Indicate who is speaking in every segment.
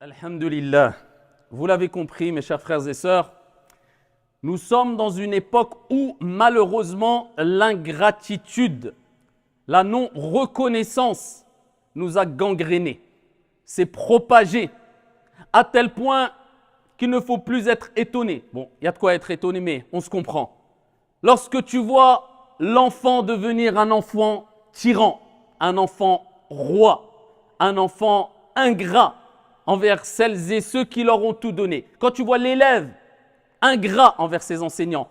Speaker 1: Alhamdulillah, vous l'avez compris mes chers frères et sœurs, nous sommes dans une époque où malheureusement l'ingratitude, la non-reconnaissance nous a gangrénés, s'est propagée à tel point qu'il ne faut plus être étonné. Bon, il y a de quoi être étonné, mais on se comprend. Lorsque tu vois l'enfant devenir un enfant tyran, un enfant roi, un enfant ingrat, envers celles et ceux qui leur ont tout donné. Quand tu vois l'élève ingrat envers ses enseignants,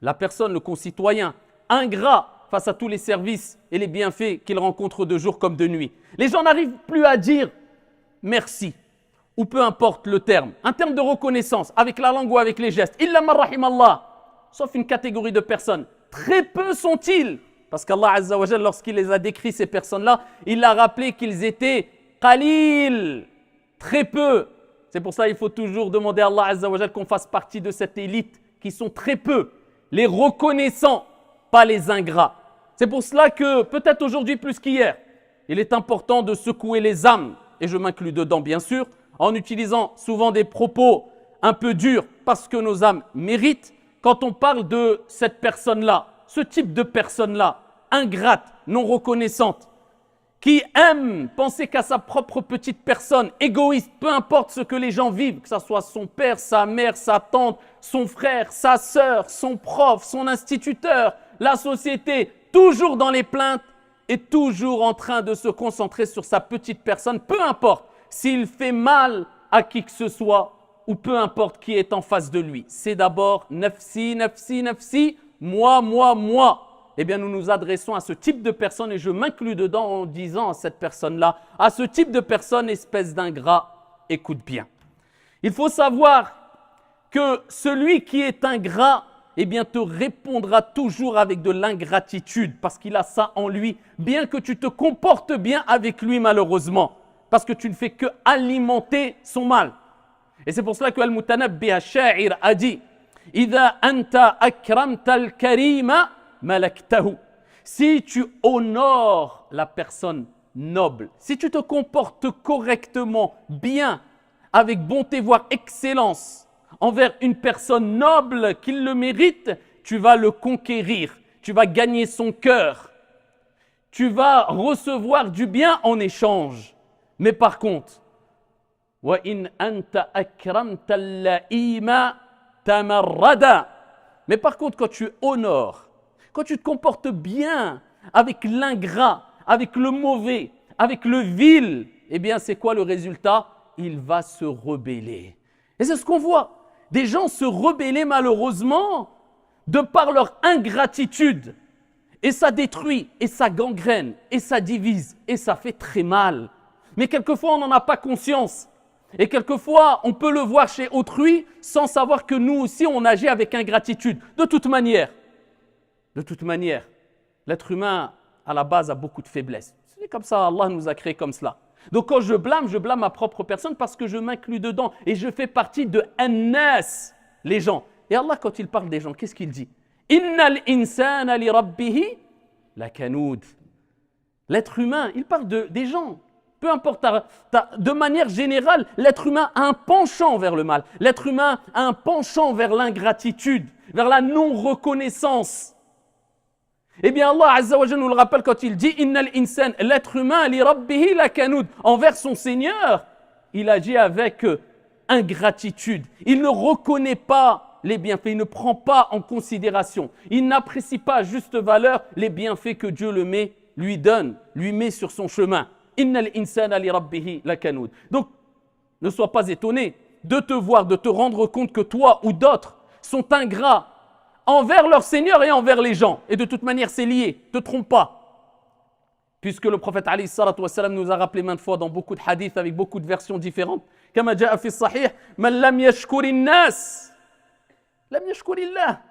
Speaker 1: la personne, le concitoyen, ingrat face à tous les services et les bienfaits qu'il rencontre de jour comme de nuit. Les gens n'arrivent plus à dire merci, ou peu importe le terme, un terme de reconnaissance, avec la langue ou avec les gestes. Illa man rahimallah, sauf une catégorie de personnes. Très peu sont-ils, parce qu'Allah Azza wa Jal, lorsqu'il les a décrits, ces personnes-là, il a rappelé qu'ils étaient qalil. Très peu. C'est pour ça qu'il faut toujours demander à Allah Azza wa Jal qu'on fasse partie de cette élite qui sont très peu. Les reconnaissants, pas les ingrats. C'est pour cela que, peut-être aujourd'hui plus qu'hier, il est important de secouer les âmes, et je m'inclus dedans bien sûr, en utilisant souvent des propos un peu durs parce que nos âmes méritent. Quand on parle de cette personne-là, ce type de personne-là, ingrate, non reconnaissante, qui aime penser qu'à sa propre petite personne, égoïste, peu importe ce que les gens vivent, que ce soit son père, sa mère, sa tante, son frère, sa sœur, son prof, son instituteur, la société, toujours dans les plaintes et toujours en train de se concentrer sur sa petite personne, peu importe s'il fait mal à qui que ce soit ou peu importe qui est en face de lui. C'est d'abord nafsi, nafsi, nafsi, moi. Eh bien, nous nous adressons à ce type de personne et je m'inclus dedans en disant à cette personne-là, à ce type de personne, espèce d'ingrat, écoute bien. Il faut savoir que celui qui est ingrat, eh bien, te répondra toujours avec de l'ingratitude parce qu'il a ça en lui, bien que tu te comportes bien avec lui malheureusement, parce que tu ne fais que alimenter son mal. Et c'est pour cela que Al-Mutanabbi Ash-Sha'ir a dit « Idha anta akramta al-karima » malaktahu. Si tu honores la personne noble, si tu te comportes correctement, bien, avec bonté, voire excellence, envers une personne noble qui le mérite, tu vas le conquérir, tu vas gagner son cœur, tu vas recevoir du bien en échange. Mais par contre, wa in anta akramta al-la'ima tamarrada. Mais par contre, quand tu honores, quand tu te comportes bien avec l'ingrat, avec le mauvais, avec le vil, eh bien c'est quoi le résultat? Il va se rebeller. Et c'est ce qu'on voit. Des gens se rebeller malheureusement de par leur ingratitude. Et ça détruit, et ça gangrène, et ça divise, et ça fait très mal. Mais quelquefois on n'en a pas conscience. Et quelquefois on peut le voir chez autrui sans savoir que nous aussi on agit avec ingratitude. De toute manière, l'être humain, à la base, a beaucoup de faiblesses. C'est comme ça, Allah nous a créés comme cela. Donc quand je blâme ma propre personne parce que je m'inclus dedans et je fais partie de annas, les gens. Et Allah, quand il parle des gens, qu'est-ce qu'il dit? Innal insana li rabbihi lakanud. L'être humain, il parle des gens. Peu importe, de manière générale, l'être humain a un penchant vers le mal. L'être humain a un penchant vers l'ingratitude, vers la non-reconnaissance. Eh bien, Allah Azza wa Jalla nous le rappelle quand il dit « Innal insan » l'être humain, li rabbihi lakanud. Envers son Seigneur, il agit avec ingratitude. Il ne reconnaît pas les bienfaits, il ne prend pas en considération. Il n'apprécie pas à juste valeur les bienfaits que Dieu lui donne, lui met sur son chemin. « Innal insana li rabbihi lakanud » Donc, ne sois pas étonné de te voir, de te rendre compte que toi ou d'autres sont ingrats envers leur Seigneur et envers les gens. Et de toute manière, c'est lié. Ne te trompe pas. Puisque le prophète alayhi salatu wassalam nous a rappelé maintes fois dans beaucoup de hadiths avec beaucoup de versions différentes. Kama ja'a fi sahih, man lam yashkurin nas, lam yashkurillah.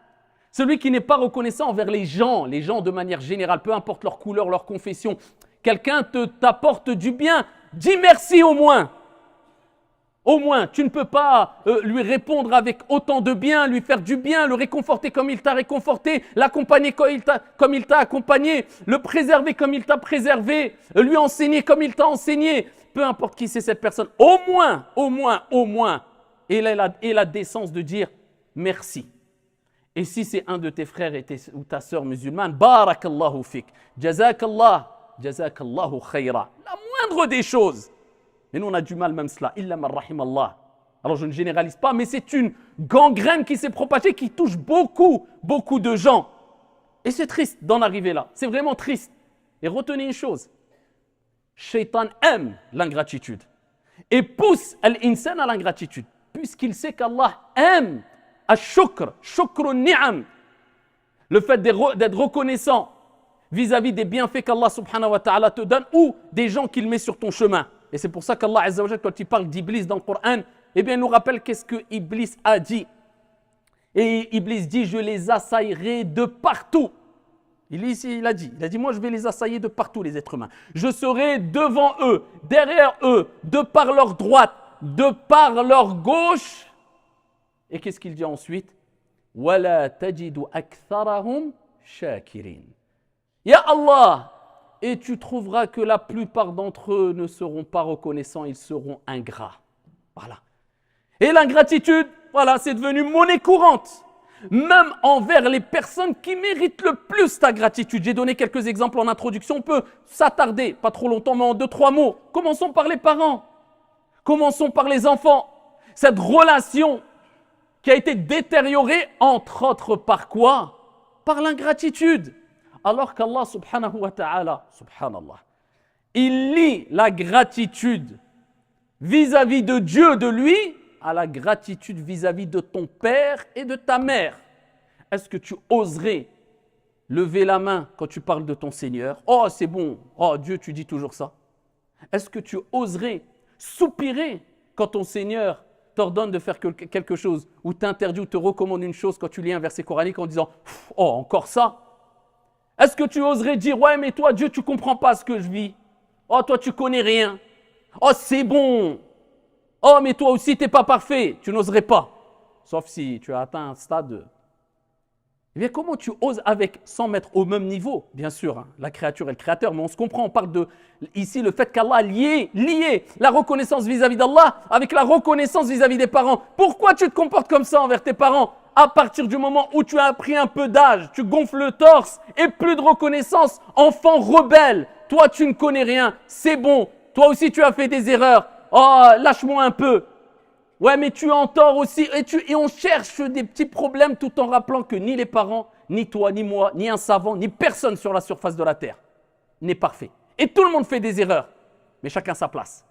Speaker 1: Celui qui n'est pas reconnaissant envers les gens de manière générale, peu importe leur couleur, leur confession. Quelqu'un t'apporte du bien, dis merci au moins. Au moins, tu ne peux pas lui répondre avec autant de bien, lui faire du bien, le réconforter comme il t'a réconforté, l'accompagner comme il t'a accompagné, le préserver comme il t'a préservé, lui enseigner comme il t'a enseigné. peu importe qui c'est cette personne, au moins, ait la décence de dire merci. Et si c'est un de tes frères ou ta sœur musulmane, barakallahu fik, jazakallahu khayra, la moindre des choses. Mais nous on a du mal même cela, illa man rahimallah. Alors je ne généralise pas, mais c'est une gangrène qui s'est propagée, qui touche beaucoup de gens. Et c'est triste d'en arriver là, c'est vraiment triste. Et retenez une chose, Shaitan aime l'ingratitude et pousse l'insan à l'ingratitude, puisqu'il sait qu'Allah aime al-shukr, shukr ni'am, le fait d'être reconnaissant vis-à-vis des bienfaits qu'Allah subhanahu wa ta'ala te donne ou des gens qu'il met sur ton chemin. Et c'est pour ça qu'Allah azza wa jalla, quand il parle d'Iblis dans le Coran, eh bien, il nous rappelle qu'est-ce que Iblis a dit. Et Iblis dit, je les assaillerai de partout. Il a dit, moi je vais les assailler de partout les êtres humains. Je serai devant eux, derrière eux, de par leur droite, de par leur gauche. Et qu'est-ce qu'il dit ensuite? Wala tajidu aktharahum shakirin. Ya Allah, et tu trouveras que la plupart d'entre eux ne seront pas reconnaissants, ils seront ingrats. Voilà. Et l'ingratitude, voilà, c'est devenu monnaie courante. Même envers les personnes qui méritent le plus ta gratitude. J'ai donné quelques exemples en introduction, on peut s'attarder, pas trop longtemps, mais en 2-3 mots. Commençons par les parents, commençons par les enfants. Cette relation qui a été détériorée, entre autres par quoi? Par l'ingratitude. Alors qu'Allah subhanahu wa ta'ala, subhanallah, il lie la gratitude vis-à-vis de Dieu, de lui, à la gratitude vis-à-vis de ton père et de ta mère. Est-ce que tu oserais lever la main quand tu parles de ton Seigneur? Oh, c'est bon. Oh, Dieu, tu dis toujours ça. Est-ce que tu oserais soupirer quand ton Seigneur t'ordonne de faire quelque chose ou t'interdit ou te recommande une chose quand tu lis un verset coranique en disant « Oh, encore ça ?» Est-ce que tu oserais dire « Ouais, mais toi, Dieu, tu ne comprends pas ce que je vis. Oh, toi, tu connais rien. Oh, c'est bon. Oh, mais toi aussi, tu n'es pas parfait. » Tu n'oserais pas. Sauf si tu as atteint un stade. Eh bien, comment tu oses sans mettre au même niveau, bien sûr, hein, la créature et le créateur, mais on se comprend, on parle de, ici, le fait qu'Allah a lié la reconnaissance vis-à-vis d'Allah avec la reconnaissance vis-à-vis des parents. Pourquoi tu te comportes comme ça envers tes parents? À partir du moment où tu as pris un peu d'âge, tu gonfles le torse et plus de reconnaissance, enfant rebelle, toi tu ne connais rien, c'est bon, toi aussi tu as fait des erreurs, oh lâche-moi un peu. Ouais, mais tu es en tort aussi. Et on cherche des petits problèmes tout en rappelant que ni les parents, ni toi, ni moi, ni un savant, ni personne sur la surface de la terre n'est parfait. Et tout le monde fait des erreurs, mais chacun sa place.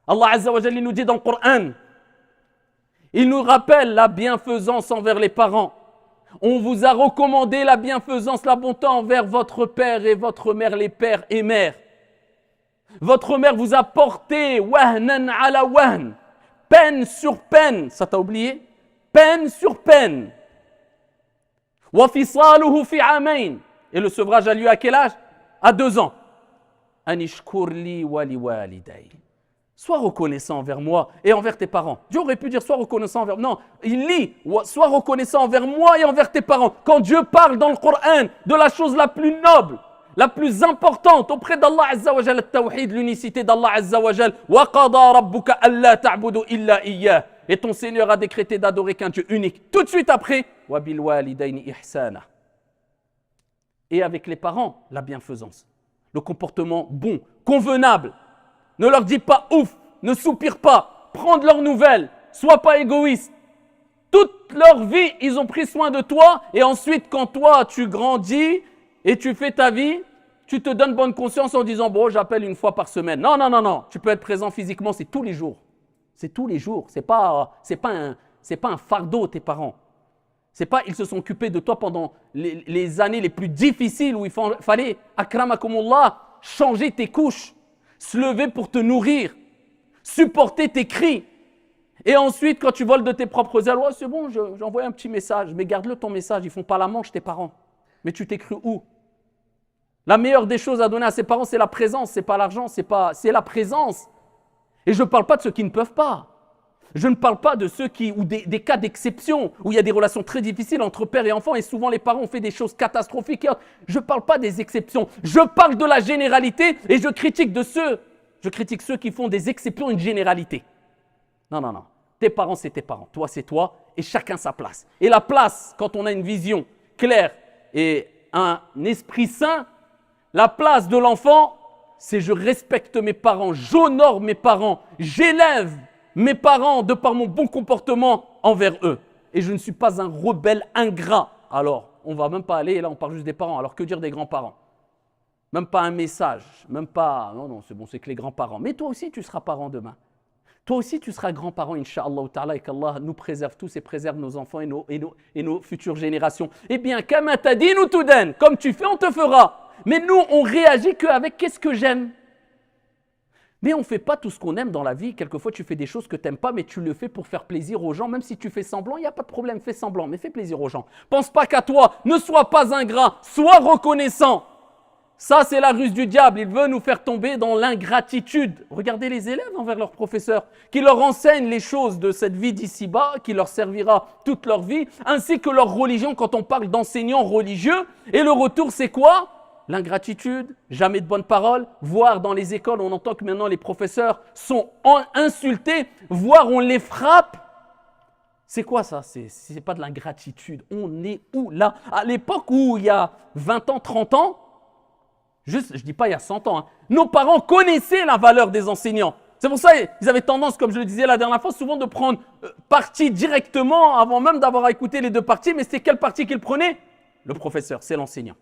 Speaker 1: Allah Azza wa Jalla nous dit dans le Coran, il nous rappelle la bienfaisance envers les parents. On vous a recommandé la bienfaisance, la bonté envers votre père et votre mère, les pères et mères. Votre mère vous a porté wahnan ala wahn. Peine sur peine, ça t'a oublié? Peine sur peine. وَفِصَالُهُ فِي عَامَيْنِ. Et le sevrage a lieu à quel âge? À 2 ans. أَنِشْكُرْ لِي وَلِوَالِدَيْ. Sois reconnaissant envers moi et envers tes parents. Dieu aurait pu dire sois reconnaissant envers... Non, il lit sois reconnaissant envers moi et envers tes parents. Quand Dieu parle dans le Coran de la chose la plus noble, la plus importante auprès d'Allah Azza wa Jalla, tawhid, l'unicité d'Allah Azza wa Jalla, wa qada rabbuka alla ta'budu illa iyyah. Et ton Seigneur a décrété d'adorer qu'un Dieu unique. Tout de suite après, wa bil walidayni ihsana. Et avec les parents, la bienfaisance, le comportement bon, convenable. Ne leur dis pas ouf, ne soupire pas, prends de leurs nouvelles, sois pas égoïste. Toute leur vie, ils ont pris soin de toi et ensuite quand toi tu grandis et tu fais ta vie, tu te donnes bonne conscience en disant bon, j'appelle une fois par semaine. Non, non, non, non, tu peux être présent physiquement, c'est tous les jours. C'est tous les jours, c'est pas un fardeau tes parents. C'est pas ils se sont occupés de toi pendant les années les plus difficiles où il fallait akramakumullah changer tes couches, se lever pour te nourrir, supporter tes cris. Et ensuite, quand tu voles de tes propres ailes, ouais, c'est bon, j'envoie un petit message, mais garde-le ton message, ils font pas la manche tes parents. Mais tu t'es cru où? La meilleure des choses à donner à ses parents, c'est la présence, c'est pas l'argent, c'est la présence. Et je ne parle pas de ceux qui ne peuvent pas. Je ne parle pas de ceux ou des cas d'exception, où il y a des relations très difficiles entre père et enfant, et souvent les parents ont fait des choses catastrophiques. Je ne parle pas des exceptions, je parle de la généralité, et je critique de ceux Je critique ceux qui font des exceptions, une généralité. Non, non, non. Tes parents, c'est tes parents. Toi, c'est toi. Et chacun sa place. Et la place, quand on a une vision claire et un esprit sain, la place de l'enfant, c'est je respecte mes parents, j'honore mes parents, j'élève mes parents de par mon bon comportement envers eux. Et je ne suis pas un rebelle ingrat. Alors, on ne va même pas aller, et là on parle juste des parents. Alors que dire des grands-parents? Même pas un message, même pas, non, non, c'est bon, c'est que les grands-parents. Mais toi aussi, tu seras parent demain. Toi aussi, tu seras grand-parent, Inch'Allah ta'ala, et qu'Allah nous préserve tous et préserve nos enfants et nos futures générations. Eh bien, kama tadin ou tudan, comme tu fais, on te fera. Mais nous, on réagit qu'avec qu'est-ce que j'aime. Mais on ne fait pas tout ce qu'on aime dans la vie. Quelquefois, tu fais des choses que tu n'aimes pas, mais tu le fais pour faire plaisir aux gens. Même si tu fais semblant, il n'y a pas de problème, fais semblant, mais fais plaisir aux gens. Pense pas qu'à toi, ne sois pas ingrat, sois reconnaissant. Ça, c'est la ruse du diable. Il veut nous faire tomber dans l'ingratitude. Regardez les élèves envers leurs professeurs, qui leur enseignent les choses de cette vie d'ici-bas, qui leur servira toute leur vie, ainsi que leur religion quand on parle d'enseignants religieux. Et le retour, c'est quoi? L'ingratitude, jamais de bonnes paroles, voire dans les écoles, on entend que maintenant les professeurs sont insultés, voire on les frappe. C'est quoi ça? C'est pas de l'ingratitude. On est où là? À l'époque où il y a 20 ans, 30 ans, juste, je ne dis pas il y a 100 ans, hein, nos parents connaissaient la valeur des enseignants. C'est pour ça qu'ils avaient tendance, comme je le disais la dernière fois, souvent de prendre parti directement avant même d'avoir écouté les deux parties. Mais c'était quel parti qu'ils prenaient? Le professeur, c'est l'enseignant.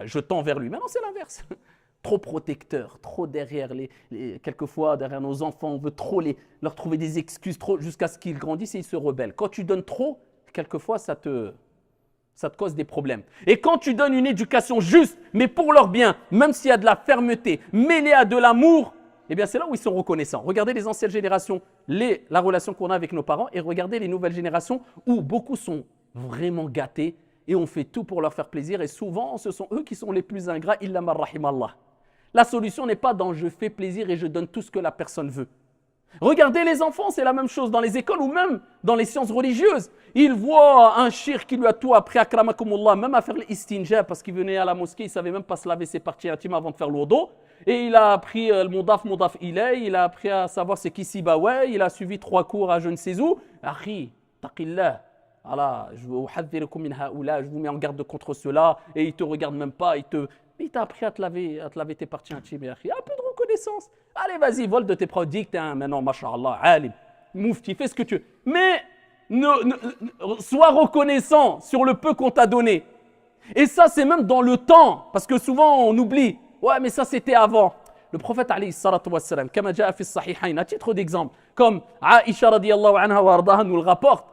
Speaker 1: Je tends vers lui. Maintenant, c'est l'inverse. Trop protecteur, trop derrière quelquefois derrière nos enfants, on veut trop leur trouver des excuses jusqu'à ce qu'ils grandissent et ils se rebellent. Quand tu donnes trop, quelquefois ça te cause des problèmes. Et quand tu donnes une éducation juste, mais pour leur bien, même s'il y a de la fermeté, mêlée à de l'amour, eh bien c'est là où ils sont reconnaissants. Regardez les anciennes générations, la relation qu'on a avec nos parents, et regardez les nouvelles générations où beaucoup sont vraiment gâtés et on fait tout pour leur faire plaisir. Et souvent, ce sont eux qui sont les plus ingrats, illa man rahimallah. La solution n'est pas dans je fais plaisir et je donne tout ce que la personne veut. Regardez les enfants, c'est la même chose dans les écoles ou même dans les sciences religieuses. Ils voient un shir qui lui a tout appris, akramakumullah, même à faire l'istinja, parce qu'il venait à la mosquée, il ne savait même pas se laver ses parties intimes avant de faire l'odo. Et il a appris le mudaf ilay, il a appris à savoir c'est qui sibaway, il a suivi 3 cours à je ne sais où. Akhi, taqillah. Voilà, je vous mets en garde contre cela, et il ne te regarde même pas, il t'a appris à te laver tes parties intimes. Un peu de reconnaissance. Allez, vas-y, vole de tes proches, dis que t'es un maintenant, mashallah, alim, moufti, fais ce que tu veux. Mais sois reconnaissant sur le peu qu'on t'a donné. Et ça, c'est même dans le temps, parce que souvent on oublie. Ouais, mais ça, c'était avant. Le prophète, alayhi salatu wassalam, kama ja'a fi sahihayn, à titre d'exemple, comme Aïcha radiyallahu anha wa ardaha nous le rapporte,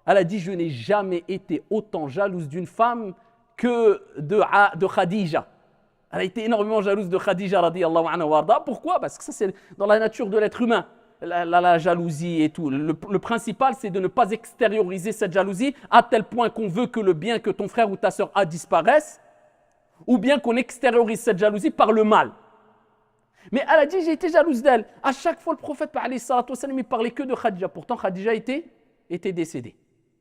Speaker 1: elle a dit, je n'ai jamais été autant jalouse d'une femme que de Khadija. Elle a été énormément jalouse de Khadija radiyallahu anha wa ardaha. Pourquoi? Parce que ça, c'est dans la nature de l'être humain. La jalousie et tout. Le principal, c'est de ne pas extérioriser cette jalousie à tel point qu'on veut que le bien que ton frère ou ta sœur a disparaisse, ou bien qu'on extériorise cette jalousie par le mal. Mais elle a dit, j'ai été jalouse d'elle. À chaque fois, le prophète, alayhi salatu wassalam, il parlait que de Khadija. Pourtant, Khadija était décédée.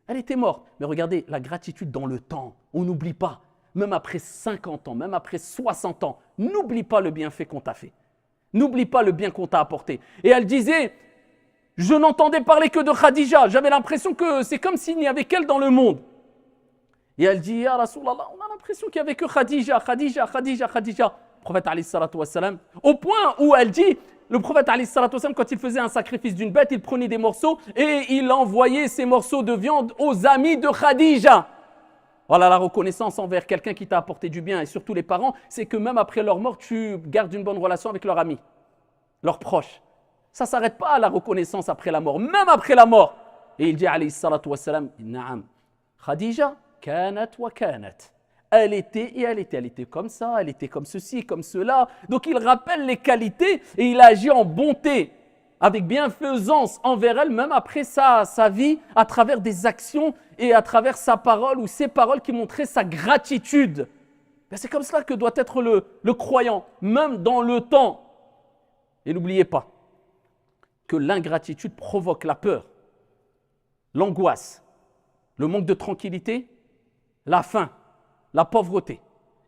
Speaker 1: Elle était morte. Mais regardez, la gratitude dans le temps, on n'oublie pas. Même après 50 ans, même après 60 ans, n'oublie pas le bienfait qu'on t'a fait. N'oublie pas le bien qu'on t'a apporté. Et elle disait, je n'entendais parler que de Khadija. J'avais l'impression que c'est comme s'il n'y avait qu'elle dans le monde. Et elle dit, ya Rasulallah, on a l'impression qu'il n'y avait que Khadija. Le prophète, alayhi salatu wassalam, au point où elle dit, le prophète, alayhi salatu wassalam, quand il faisait un sacrifice d'une bête, il prenait des morceaux et il envoyait ces morceaux de viande aux amis de Khadija. Voilà la reconnaissance envers quelqu'un qui t'a apporté du bien et surtout les parents, c'est que même après leur mort, tu gardes une bonne relation avec leurs amis, leurs proches. Ça ne s'arrête pas à la reconnaissance après la mort, même après la mort. Et il dit, alayhi salatu wassalam, Naam, Khadija, kanat wa kanat. Elle était comme ça, elle était comme ceci, comme cela. Donc il rappelle les qualités et il agit en bonté, avec bienfaisance envers elle, même après sa vie, à travers des actions et à travers sa parole ou ses paroles qui montraient sa gratitude. C'est comme cela que doit être le croyant, même dans le temps. Et n'oubliez pas que l'ingratitude provoque la peur, l'angoisse, le manque de tranquillité, la faim, la pauvreté.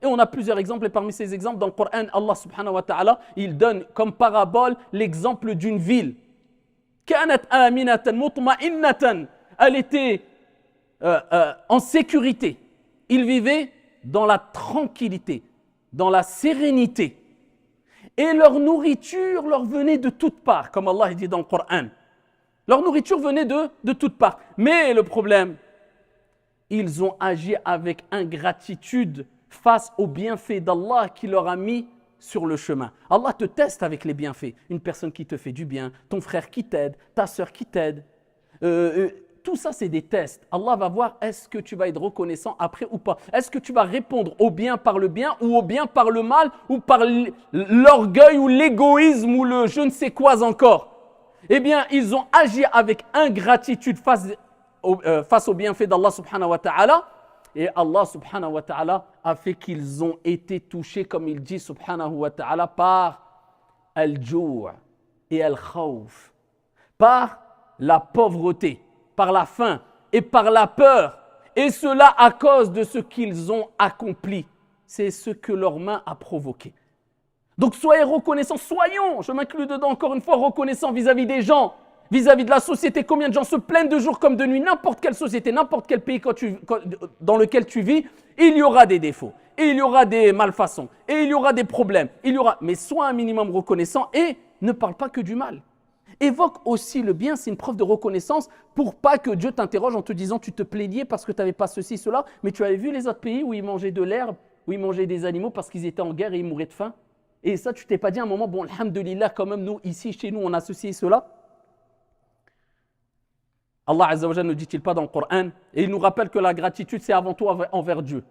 Speaker 1: Et on a plusieurs exemples, et parmi ces exemples, dans le Coran, Allah subhanahu wa ta'ala, il donne comme parabole l'exemple d'une ville. كانت آمنة مطمئنة. Elle était en sécurité. Ils vivaient dans la tranquillité, dans la sérénité. Et leur nourriture leur venait de toutes parts, comme Allah dit dans le Coran. Leur nourriture venait de toutes parts. Mais le problème, ils ont agi avec ingratitude face aux bienfaits d'Allah qui leur a mis sur le chemin. Allah te teste avec les bienfaits. Une personne qui te fait du bien, ton frère qui t'aide, ta sœur qui t'aide. Tout ça, c'est des tests. Allah va voir est-ce que tu vas être reconnaissant après ou pas. Est-ce que tu vas répondre au bien par le bien ou au bien par le mal ou par l'orgueil ou l'égoïsme ou le je ne sais quoi encore. Eh bien, ils ont agi avec ingratitude face aux bienfaits d'Allah subhanahu wa ta'ala. Et Allah subhanahu wa ta'ala a fait qu'ils ont été touchés, comme il dit subhanahu wa ta'ala, par al-jou' et al-khawf, par la pauvreté, par la faim et par la peur. Et cela à cause de ce qu'ils ont accompli. C'est ce que leur main a provoqué. Donc soyez reconnaissants, soyons, je m'inclus dedans encore une fois, reconnaissants vis-à-vis des gens, vis-à-vis de la société. Combien de gens se plaignent de jour comme de nuit, n'importe quelle société, n'importe quel pays dans lequel tu vis, il y aura des défauts, et il y aura des malfaçons, et il y aura des problèmes. Mais sois un minimum reconnaissant et ne parle pas que du mal. Évoque aussi le bien, c'est une preuve de reconnaissance pour pas que Dieu t'interroge en te disant tu te plaignais parce que tu n'avais pas ceci, cela, mais tu avais vu les autres pays où ils mangeaient de l'herbe, où ils mangeaient des animaux parce qu'ils étaient en guerre et ils mouraient de faim. Et ça, tu t'es pas dit à un moment, bon, alhamdoulilah, quand même, nous, ici, chez nous, on a ceci et cela. Allah Azza wa Jalla ne dit-il pas dans le Coran, et il nous rappelle que la gratitude, c'est avant tout envers Dieu.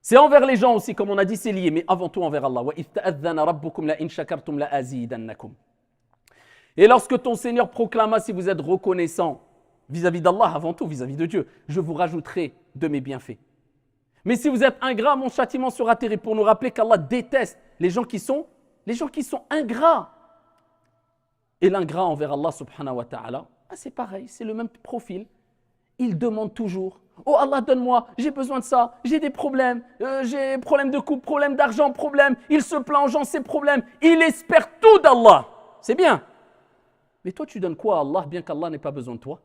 Speaker 1: C'est envers les gens aussi, comme on a dit, c'est lié, mais avant tout envers Allah. Et lorsque ton Seigneur proclama, si vous êtes reconnaissant vis-à-vis d'Allah, avant tout vis-à-vis de Dieu, je vous rajouterai de mes bienfaits. Mais si vous êtes ingrat, mon châtiment sera terrible, pour nous rappeler qu'Allah déteste les gens qui sont ingrats. Et l'ingrat envers Allah subhanahu wa ta'ala, c'est pareil, c'est le même profil. Il demande toujours, oh Allah donne-moi, j'ai besoin de ça, j'ai des problèmes, j'ai problème de couple, problème d'argent, problème. Il se plaint aux gens, ses problèmes. Il espère tout d'Allah. C'est bien. Mais toi, tu donnes quoi à Allah, bien qu'Allah n'ait pas besoin de toi?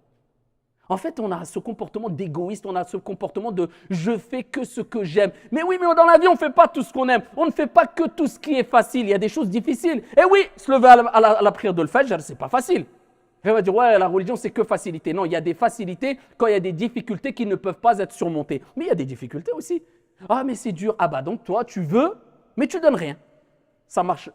Speaker 1: En fait, on a ce comportement d'égoïste, on a ce comportement de « je fais que ce que j'aime ». Mais oui, mais dans la vie, on ne fait pas tout ce qu'on aime. On ne fait pas que tout ce qui est facile. Il y a des choses difficiles. Et oui, se lever à la prière de Fajr, ce n'est pas facile. On va dire « ouais, la religion, c'est que facilité ». Non, il y a des facilités quand il y a des difficultés qui ne peuvent pas être surmontées. Mais il y a des difficultés aussi. Ah, mais c'est dur. Ah bah donc toi, tu veux, mais tu ne donnes rien. Ça marche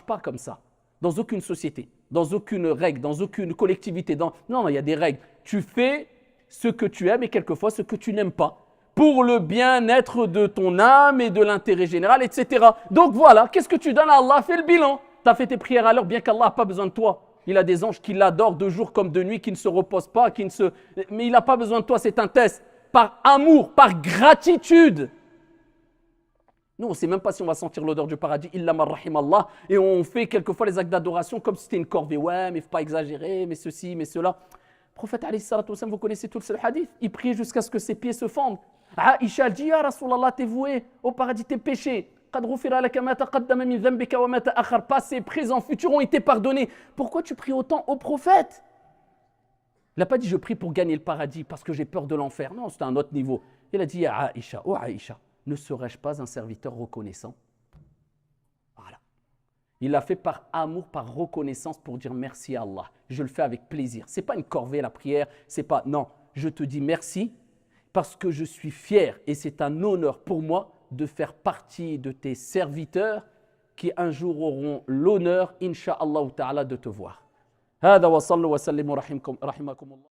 Speaker 1: pas comme ça. Dans aucune société, dans aucune règle, dans aucune collectivité. Non, il y a des règles. Tu fais ce que tu aimes et quelquefois ce que tu n'aimes pas. Pour le bien-être de ton âme et de l'intérêt général, etc. Donc voilà, qu'est-ce que tu donnes à Allah? Fais le bilan. Tu as fait tes prières à l'heure, bien qu'Allah n'a pas besoin de toi. Il a des anges qui l'adorent de jour comme de nuit, qui ne se reposent pas, mais il n'a pas besoin de toi, c'est un test. Par amour, par gratitude. Nous, on ne sait même pas si on va sentir l'odeur du paradis, illa man rahim Allah, et on fait quelquefois les actes d'adoration comme si c'était une corvée. Ouais, mais il ne faut pas exagérer, mais ceci, mais cela. Le prophète, alayhi salatu wassalam, vous connaissez tout le hadith, il priait jusqu'à ce que ses pieds se fendent. Aïcha dit, ya Rasulallah, t'es voué au paradis, tes péchés. Passé, présent, futur ont été pardonnés. Pourquoi tu pries autant au prophète? Il n'a pas dit je prie pour gagner le paradis parce que j'ai peur de l'enfer. Non, c'était un autre niveau. Il a dit, ya Aïcha, oh Aïcha, ne serais-je pas un serviteur reconnaissant? Voilà. Il l'a fait par amour, par reconnaissance pour dire merci à Allah. Je le fais avec plaisir. Ce n'est pas une corvée la prière, c'est pas… Non, je te dis merci parce que je suis fier et c'est un honneur pour moi de faire partie de tes serviteurs qui un jour auront l'honneur, incha'Allah ta'ala, de te voir. هذا وصلوا وسلموا رحمكم الله